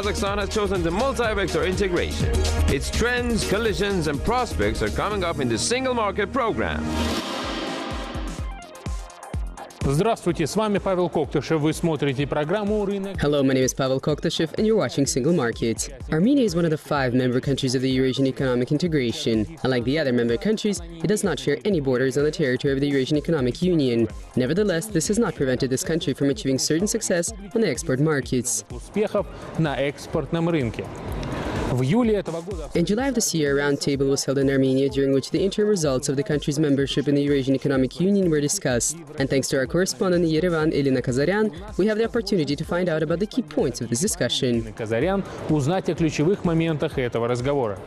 Kazakhstan has chosen the multi-vector integration. Its trends, collisions and prospects are coming up in the Single Market program. Здравствуйте, с вами Павел Коктышев. Вы смотрите программу «Рынок». Hello, my name is Pavel Koktashev and you're watching Single Market. Armenia is one of the 5 member countries of the Eurasian Economic Integration. Unlike the other member countries, it does not share any borders on the territory of the Eurasian Economic Union. Nevertheless, this has not prevented this country from achieving certain success on the export markets. Успехов на экспортном рынке. In July of this year, a roundtable was held in Armenia during which the interim results of the country's membership in the Eurasian Economic Union were discussed. And thanks to our correspondent in Yerevan, Elina Kazaryan, we have the opportunity to find out about the key points of this discussion. Kazaryan, узнать о ключевых моментах этого разговора.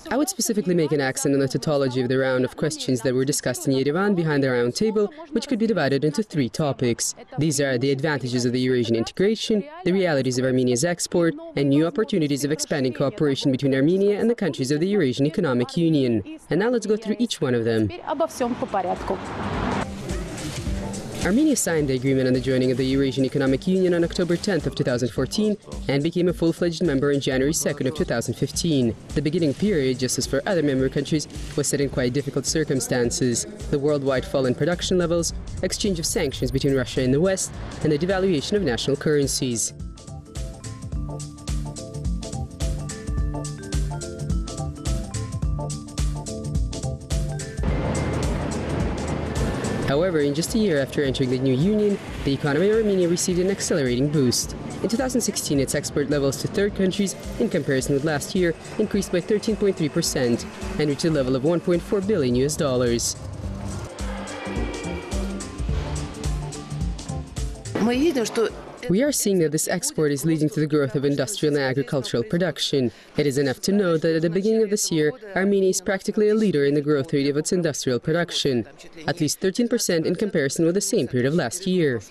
I would specifically make an accent on the tautology of the round of questions that were discussed in Yerevan behind the round table, which could be divided into 3 topics. These are the advantages of the Eurasian integration, the realities of Armenia's export, and new opportunities of expanding cooperation between Armenia and the countries of the Eurasian Economic Union. And now let's go through each one of them. Armenia signed the agreement on the joining of the Eurasian Economic Union on October 10th of 2014 and became a full-fledged member on January 2nd of 2015. The beginning period, just as for other member countries, was set in quite difficult circumstances. The worldwide fall in production levels, exchange of sanctions between Russia and the West, and the devaluation of national currencies. However, in just a year after entering the new union, the economy of Armenia received an accelerating boost. In 2016, its export levels to third countries, in comparison with last year, increased by 13.3% and reached a level of $1.4 billion. We are seeing that this export is leading to the growth of industrial and agricultural production. It is enough to note that at the beginning of this year, Armenia is practically a leader in the growth rate of its industrial production, at least 13% in comparison with the same period of last year.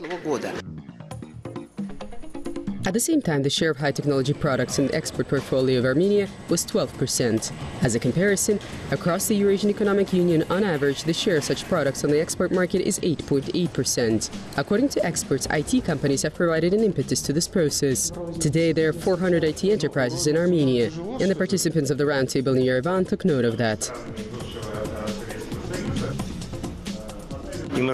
At the same time, the share of high-technology products in the export portfolio of Armenia was 12%. As a comparison, across the Eurasian Economic Union, on average, the share of such products on the export market is 8.8%. According to experts, IT companies have provided an impetus to this process. Today, there are 400 IT enterprises in Armenia, and the participants of the roundtable in Yerevan took note of that. We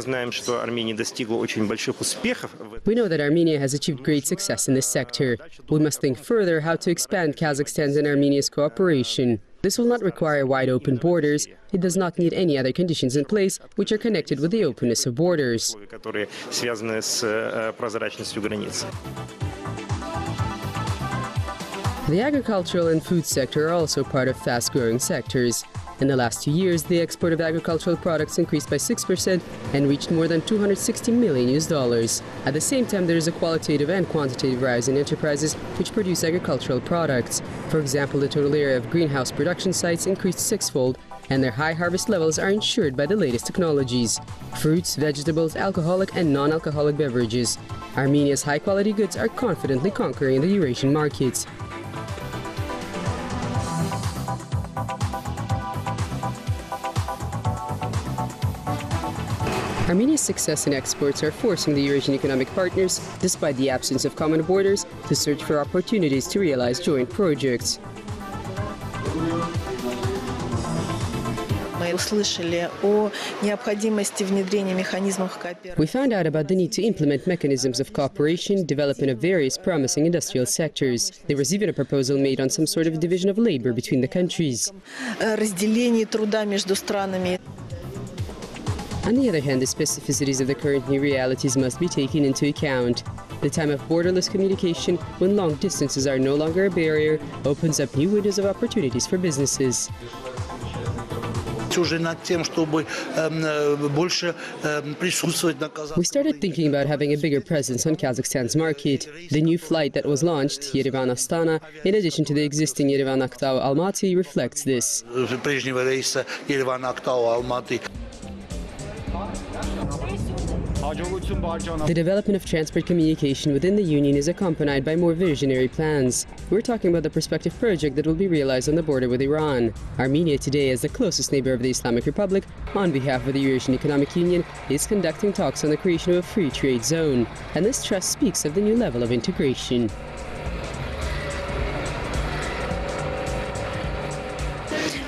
know that Armenia has achieved great success in this sector. We must think further how to expand Kazakhstan's and Armenia's cooperation. This will not require wide open borders. It does not need any other conditions in place which are connected with the openness of borders. The agricultural and food sector are also part of fast-growing sectors. In the last 2 years, the export of agricultural products increased by 6% and reached more than $260 million. At the same time, there is a qualitative and quantitative rise in enterprises which produce agricultural products. For example, the total area of greenhouse production sites increased 6-fold, and their high harvest levels are ensured by the latest technologies: fruits, vegetables, alcoholic and non-alcoholic beverages. Armenia's high-quality goods are confidently conquering the Eurasian markets. Armenia's success in exports are forcing the Eurasian economic partners, despite the absence of common borders, to search for opportunities to realize joint projects. We found out about the need to implement mechanisms of cooperation development of various promising industrial sectors. There was even a proposal made on some sort of division of labor between the countries. On the other hand, the specificities of the current new realities must be taken into account. The time of borderless communication, when long distances are no longer a barrier, opens up new windows of opportunities for businesses. We started thinking about having a bigger presence on Kazakhstan's market. The new flight that was launched, Yerevan-Astana, in addition to the existing Yerevan-Aktau-Almaty, reflects this. The development of transport communication within the Union is accompanied by more visionary plans. We're talking about the prospective project that will be realized on the border with Iran. Armenia today, as the closest neighbor of the Islamic Republic, on behalf of the Eurasian Economic Union, is conducting talks on the creation of a free trade zone. And this trust speaks of the new level of integration.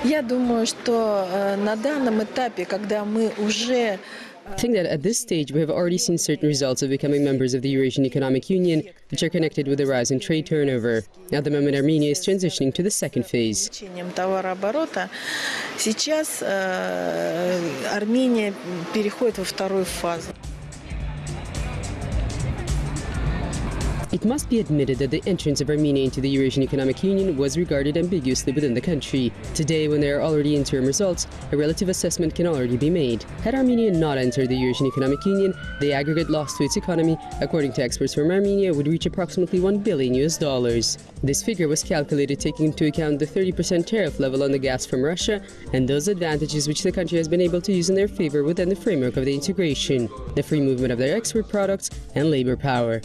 Я думаю, что на данном этапе, когда мы уже I think that at this stage we have already seen certain results of becoming members of the Eurasian Economic Union, which are connected with the rise in trade turnover. At the moment, Armenia is transitioning to the second phase. товарооборота, сейчас Армения переходит во вторую фазу. It must be admitted that the entrance of Armenia into the Eurasian Economic Union was regarded ambiguously within the country. Today, when there are already interim results, a relative assessment can already be made. Had Armenia not entered the Eurasian Economic Union, the aggregate loss to its economy, according to experts from Armenia, would reach approximately $1 billion. This figure was calculated taking into account the 30% tariff level on the gas from Russia and those advantages which the country has been able to use in their favor within the framework of the integration, the free movement of their export products and labor power.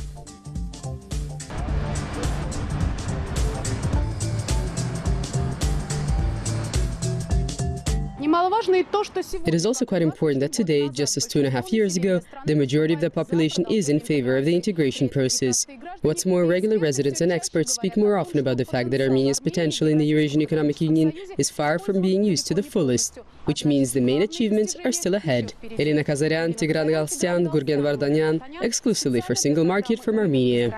It is also quite important that today, just as 2.5 years ago, the majority of the population is in favor of the integration process. What's more, regular residents and experts speak more often about the fact that Armenia's potential in the Eurasian Economic Union is far from being used to the fullest, which means the main achievements are still ahead. Irina Kazaryan, Tigran Galstyan, Gurgen Vardanyan, exclusively for Single Market from Armenia.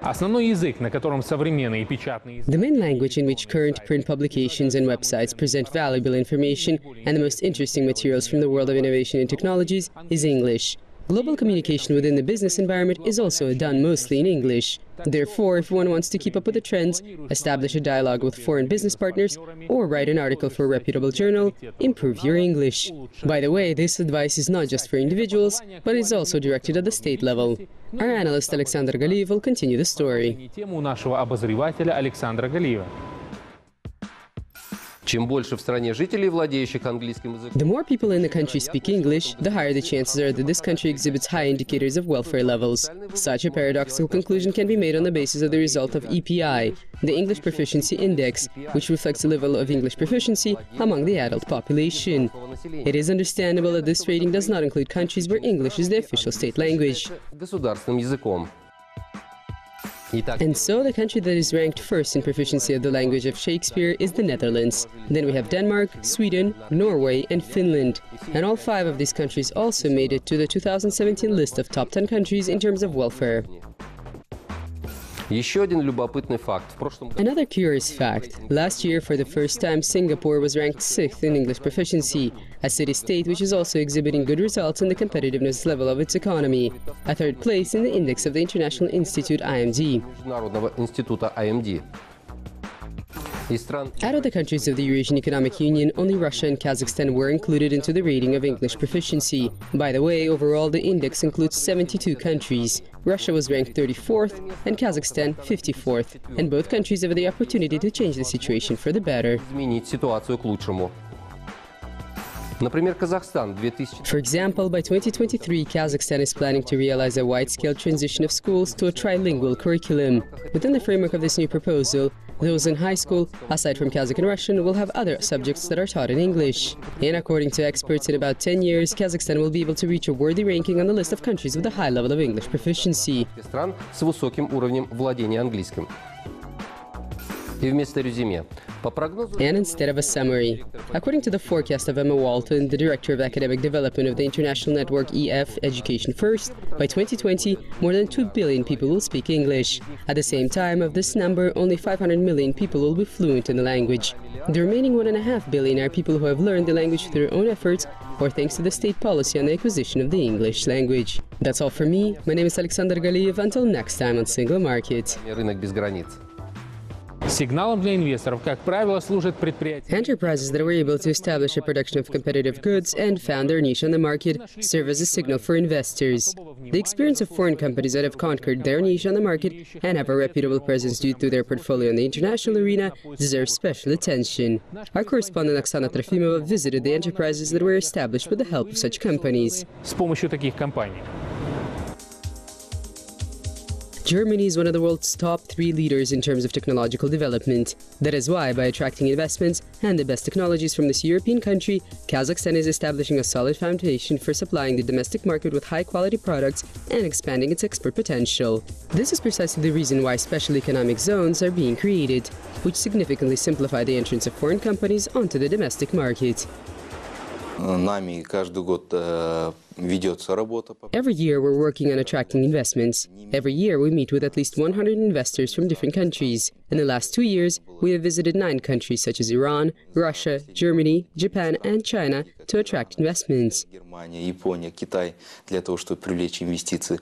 The main language in which current print publications and websites present valuable information and the most interesting materials from the world of innovation and technologies is English. Global communication within the business environment is also done mostly in English. Therefore, if one wants to keep up with the trends, establish a dialogue with foreign business partners, or write an article for a reputable journal, improve your English. By the way, this advice is not just for individuals, but is also directed at the state level. Our analyst Alexander Galiyev will continue the story. Чем больше в стране жителей, владеющих английским языком, The more people in the country speak English, the higher the chances are that this country exhibits high indicators of welfare levels. Such a paradoxical conclusion can be made on the basis of the result of EPI, the English Proficiency Index, which reflects the level of English proficiency among the adult population. It is understandable that this rating does not include countries where English is the official state language. государственным языком. And so the country that is ranked first in proficiency of the language of Shakespeare is the Netherlands. Then we have Denmark, Sweden, Norway and Finland. And all 5 of these countries also made it to the 2017 list of top 10 countries in terms of welfare. Еще один любопытный факт. В прошлом году Another curious fact. Last year, for the first time, Singapore was ranked 6th in English proficiency, a city-state which is also exhibiting good results in the competitiveness level of its economy, a 3rd place in the index of the International Institute IMD. Международного института IMD. Out of the countries of the Eurasian Economic Union, only Russia and Kazakhstan were included into the rating of English proficiency. By the way, overall the index includes 72 countries. Russia was ranked 34th and Kazakhstan 54th, and both countries have the opportunity to change the situation for the better. Изменить ситуацию к лучшему. Например, Казахстан 2000. For example, by 2023, Kazakhstan is planning to realize a wide-scale transition of schools to a trilingual curriculum. Within the framework of this new proposal, those in high school, aside from Kazakh and Russian, will have other subjects that are taught in English. And according to experts, in about 10 years, Kazakhstan will be able to reach a worthy ranking on the list of countries with a high level of English proficiency. Стран с высоким уровнем владения английским. И вместо резюме. По прогнозу... And instead of a summary, according to the forecast of Emma Walton, the Director of Academic Development of the international network EF Education First, by 2020, more than 2 billion people will speak English. At the same time, of this number, only 500 million people will be fluent in the language. The remaining 1.5 billion are people who have learned the language through their own efforts or thanks to the state policy on the acquisition of the English language. That's all from me. My name is Alexander Galiyev. Until next time on Single Market. Рынок без границ. Сигналом для инвесторов, как правило, служат предприятия. Enterprises that were able to establish a production of competitive goods and found their niche on the market serve as a signal for investors. The experience of foreign companies that have conquered their niche on the market and have a reputable presence due to their portfolio in the international arena deserves special attention. Our correspondent Oksana Trofimova visited the enterprises that were established with the help of such companies. С помощью таких компаний. Germany is one of the world's top 3 leaders in terms of technological development. That is why, by attracting investments and the best technologies from this European country, Kazakhstan is establishing a solid foundation for supplying the domestic market with high-quality products and expanding its export potential. This is precisely the reason why special economic zones are being created, which significantly simplify the entrance of foreign companies onto the domestic market. Нами каждый год ведется работа. Every year we're working on attracting investments. Every year we meet with at least 100 investors from different countries. In the last 2 years, we have visited 9 countries such as Iran, Russia, Germany, Japan and China to attract investments. Германия, Япония, Китай для того, чтобы привлечь инвестиции.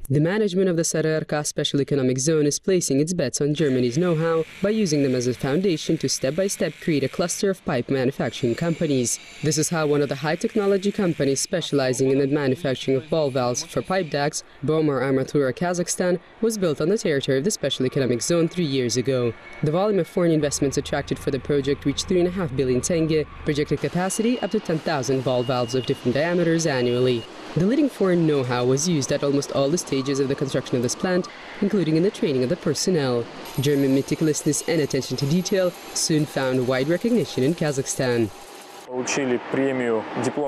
The management of the Sarayarka Special Economic Zone is placing its bets on Germany's know-how by using them as a foundation to step-by-step create a cluster of pipe manufacturing companies. This is how one of the high-technology companies specializing in the manufacturing of ball valves for pipe ducts, Bomar Armatura Kazakhstan, was built on the territory of the Special Economic Zone 3 years ago. The volume of foreign investments attracted for the project reached 3.5 billion tenge, projected capacity up to 10,000 ball valves of different diameters annually. The leading foreign know-how was used at almost all the stages of the construction of this plant, including in the training of the personnel. German meticulousness and attention to detail soon found wide recognition in Kazakhstan.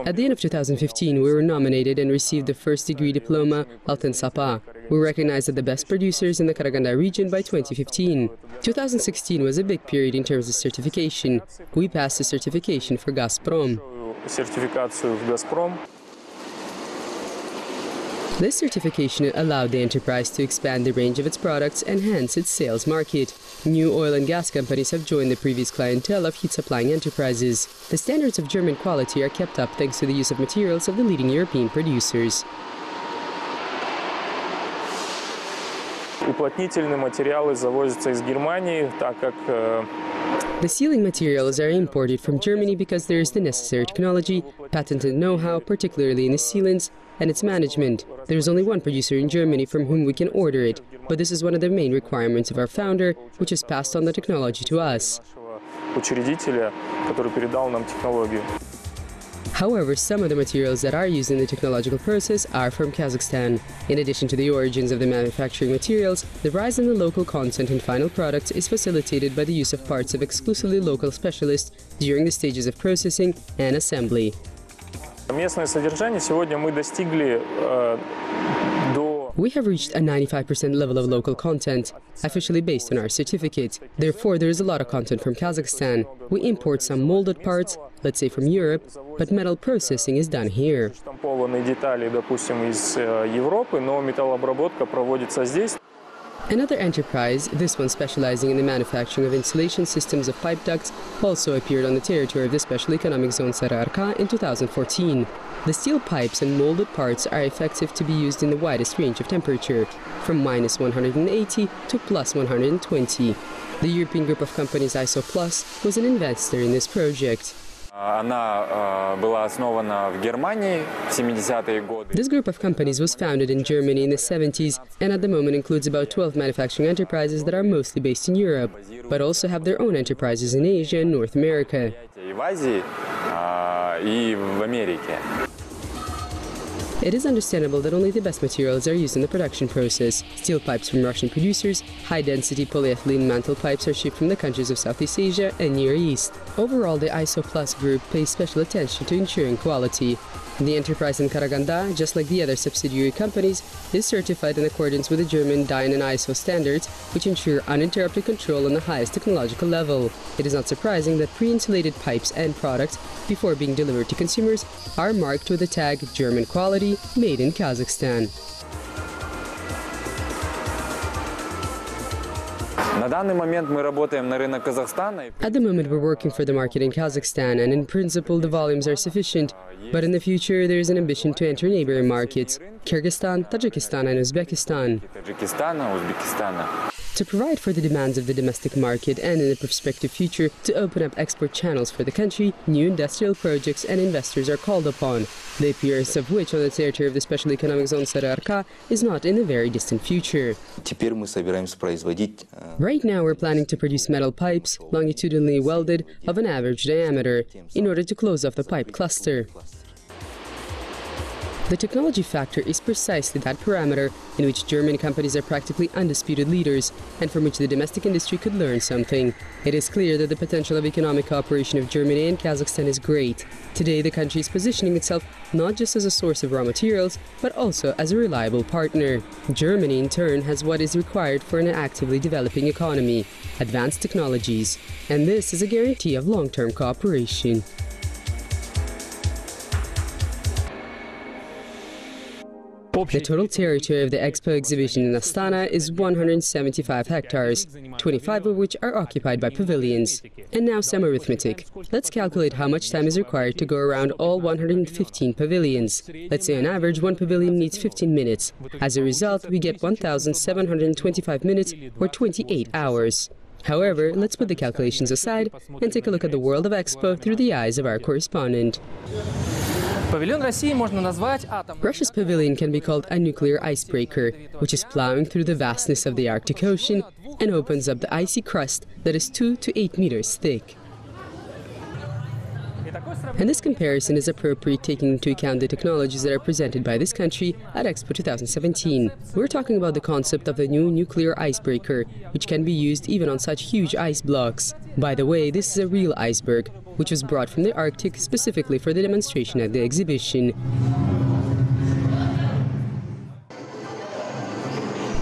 At the end of 2015, we were nominated and received the first-degree diploma, Altın Sapa. We were recognized as the best producers in the Karaganda region by 2015. 2016 was a big period in terms of certification. We passed the certification for Gazprom. This certification allowed the enterprise to expand the range of its products and hence its sales market. New oil and gas companies have joined the previous clientele of heat-supplying enterprises. The standards of German quality are kept up thanks to the use of materials of the leading European producers. Уплотнительные материалы завозятся из Германии, так как The sealing materials are imported from Germany because there is the necessary technology, patented know-how, particularly in the sealants, and its management. There is only one producer in Germany from whom we can order it, but this is one of the main requirements of our founder, which has passed on the technology to us. учредителя, который передал нам технологию. However, some of the materials that are used in the technological process are from Kazakhstan. In addition to the origins of the manufacturing materials, the rise in the local content in final products is facilitated by the use of parts of exclusively local specialists during the stages of processing and assembly. Местное содержание сегодня мы достигли до We have reached a 95% level of local content, officially based on our certificate. Therefore, there is a lot of content from Kazakhstan. We import some molded parts, let's say from Europe, but metal processing is done here. штампованные детали, допустим, из Европы, но металлообработка проводится здесь. Another enterprise, this one specializing in the manufacturing of insulation systems of pipe ducts, also appeared on the territory of the Special Economic Zone Sarayarka in 2014. The steel pipes and molded parts are effective to be used in the widest range of temperature, from -180 to +120. The European group of companies ISO Plus was an investor in this project. Она была основана в Германии в 70-е годы. This group of companies was founded in Germany in the 70s and at the moment includes about 12 manufacturing enterprises that are mostly based in Europe, but also have their own enterprises in Asia and North America. И в Азии, и в Америке. It is understandable that only the best materials are used in the production process. Steel pipes from Russian producers, high-density polyethylene mantle pipes are shipped from the countries of Southeast Asia and Near East. Overall, the ISO Plus group pays special attention to ensuring quality. The enterprise in Karaganda, just like the other subsidiary companies, is certified in accordance with the German DIN and ISO standards, which ensure uninterrupted control on the highest technological level. It is not surprising that pre-insulated pipes and products, before being delivered to consumers, are marked with the tag German quality, made in Kazakhstan. На данный момент мы работаем на рынок Казахстана. At the moment, we're working for the market in Kazakhstan, and in principle, the volumes are sufficient. But in the future, there is an ambition to enter neighboring markets, Kyrgyzstan, Tajikistan, and Uzbekistan. Таджикистана, Узбекистана. To provide for the demands of the domestic market and in the prospective future to open up export channels for the country, new industrial projects and investors are called upon, the appearance of which on the territory of the Special Economic Zone Sarıarka is not in the very distant future. Right now we're planning to produce metal pipes, longitudinally welded, of an average diameter, in order to close off the pipe cluster. The technology factor is precisely that parameter in which German companies are practically undisputed leaders and from which the domestic industry could learn something. It is clear that the potential of economic cooperation of Germany and Kazakhstan is great. Today the country is positioning itself not just as a source of raw materials, but also as a reliable partner. Germany in turn has what is required for an actively developing economy, advanced technologies, and this is a guarantee of long-term cooperation. The total territory of the Expo exhibition in Astana is 175 hectares, 25 of which are occupied by pavilions. And now some arithmetic. Let's calculate how much time is required to go around all 115 pavilions. Let's say on average one pavilion needs 15 minutes. As a result, we get 1,725 minutes or 28 hours. However, let's put the calculations aside and take a look at the world of Expo through the eyes of our correspondent. Russia's pavilion can be called a nuclear icebreaker, which is plowing through the vastness of the Arctic Ocean and opens up the icy crust that is 2 to 8 meters thick. And this comparison is appropriate taking into account the technologies that are presented by this country at Expo 2017. We're talking about the concept of the new nuclear icebreaker, which can be used even on such huge ice blocks. By the way, this is a real iceberg, which was brought from the Arctic specifically for the demonstration at the exhibition.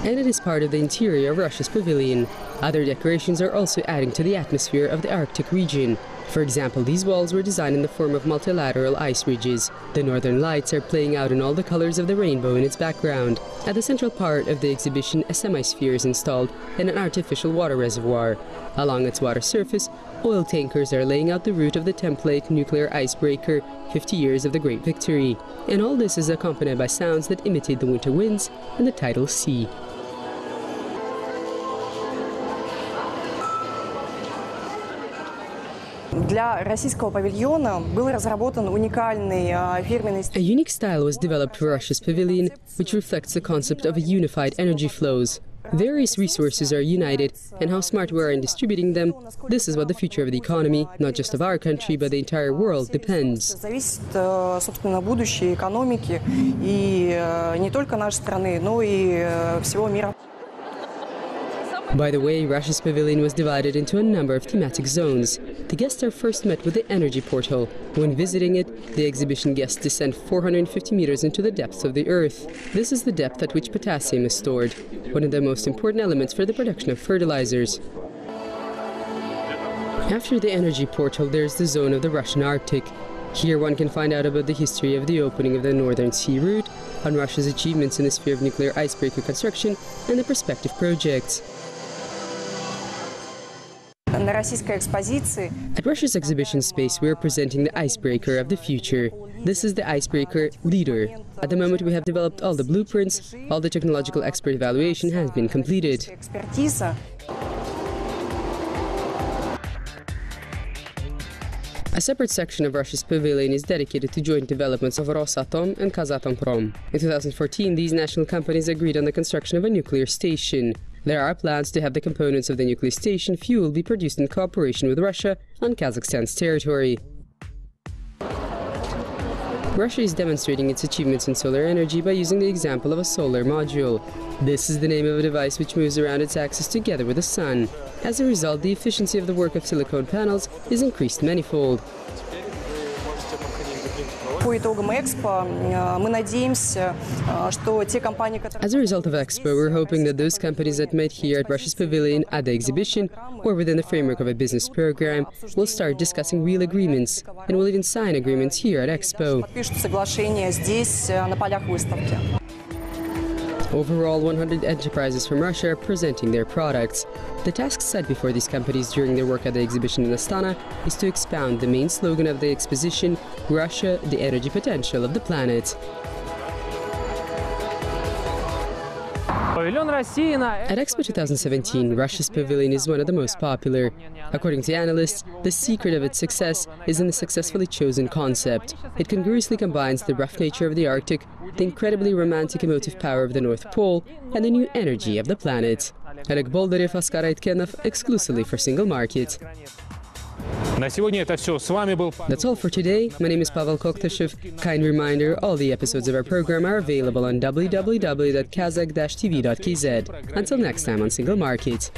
And it is part of the interior of Russia's pavilion. Other decorations are also adding to the atmosphere of the Arctic region. For example, these walls were designed in the form of multilateral ice ridges. The northern lights are playing out in all the colors of the rainbow in its background. At the central part of the exhibition, a semi-sphere is installed and an artificial water reservoir. Along its water surface, oil tankers are laying out the route of the template nuclear icebreaker, 50 years of the Great Victory. And all this is accompanied by sounds that imitate the winter winds and the tidal sea. A unique style was developed for Russia's pavilion, which reflects the concept of unified energy flows. Various resources are united, and how smart we are in distributing them, this is what the future of the economy, not just of our country, but the entire world, depends. By the way, Russia's pavilion was divided into a number of thematic zones. The guests are first met with the energy portal. When visiting it, the exhibition guests descend 450 meters into the depths of the earth. This is the depth at which potassium is stored, one of the most important elements for the production of fertilizers. After the energy portal, there is the zone of the Russian Arctic. Here one can find out about the history of the opening of the Northern Sea route, on Russia's achievements in the sphere of nuclear icebreaker construction, and the prospective projects. At Russia's exhibition space, we are presenting the icebreaker of the future. This is the icebreaker Leader. At the moment, we have developed all the blueprints, all the technological expert evaluation has been completed. A separate section of Russia's pavilion is dedicated to joint developments of Rosatom and Kazatomprom. In 2014, these national companies agreed on the construction of a nuclear station. There are plans to have the components of the nuclear station fuel be produced in cooperation with Russia on Kazakhstan's territory. Russia is demonstrating its achievements in solar energy by using the example of a solar module. This is the name of a device which moves around its axis together with the sun. As a result, the efficiency of the work of silicone panels is increased manifold. As a result of Expo, we're hoping that those companies that met here at Russia's pavilion at the exhibition, or within the framework of a business program, will start discussing real agreements, and will even sign agreements here at Expo. Overall, 100 enterprises from Russia are presenting their products. The task set before these companies during their work at the exhibition in Astana is to expound the main slogan of the exposition, Russia, the energy potential of the planet. At Expo 2017, Russia's pavilion is one of the most popular. According to analysts, the secret of its success is in the successfully chosen concept. It congruously combines the rough nature of the Arctic, the incredibly romantic emotive power of the North Pole, and the new energy of the planet. Oleg Boldarev, Oskar Aitkenov, exclusively for Single Market. На сегодня это все. С вами был... That's all for today. My name is Pavel Koktashev. Kind reminder, all the episodes of our program are available on www.kazakh-tv.kz. Until next time on Single Market.